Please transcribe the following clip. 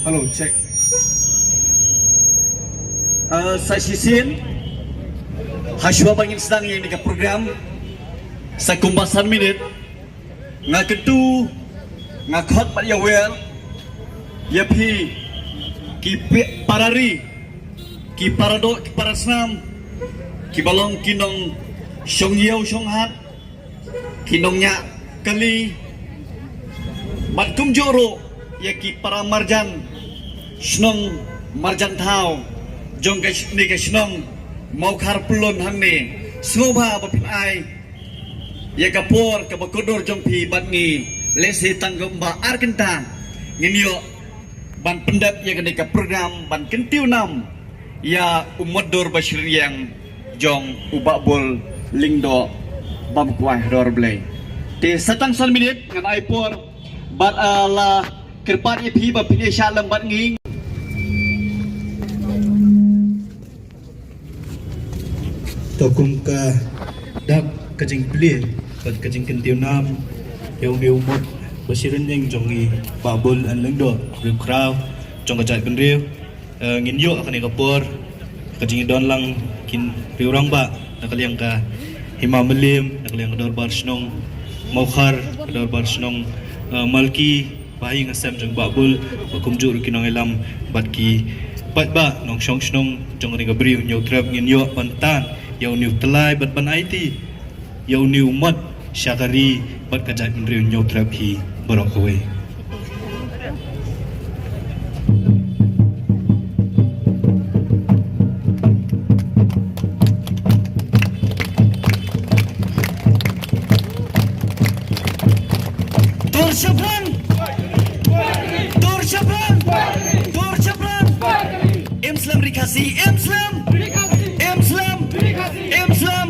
Halo, cek. Saya Sisin. Haswa bangin sedang yang dekat program. Saya kumbasan minit. Nga ketu, nga khot pat ya wel. Ya pi ki parari, ki parado, ki parasnam, ki balong kinong syong yau syong hat, kinong nya kali, bat kum joro ya ki para marjan, snong marjan thau, jong ke ni ke snong mau khar pulon hang ni, sngobha bapin ai, ya kapor ke bakodor jong pi bat ngi, lesi tanggom ba arkenta, nginyo ban pendap yang kena program ban kentiu nam ya umadur bashir yang jong ubak bol lingdo bam kuah dor blay te satang sal minit ngan aipor bat ala kerpat ipi ba pini shalem bat nging tokum ka dak kajing plie bat kajing kentiu nam yang ni umut basirin yang jongi babul an lengdo rib kraw jong kajat kendriu ngin yo akan hakapor kajing don lang kin riurang ba nakaliang ka hima melim nakaliang dor bar snong maukhar dor bar snong malki bahi ngasam jong babul bakumjur kinong elam bat ki bat ba nong shong snong jong ringa briu nyau trap ngin yo pantan yau niu telai bat ban IT yau niu mat syakari bat kajat kendriu nyau trap hi borok away. Tur Syabran, Tur Syabran, Tur Syabran. Islam rikasi, Islam, Islam, Islam.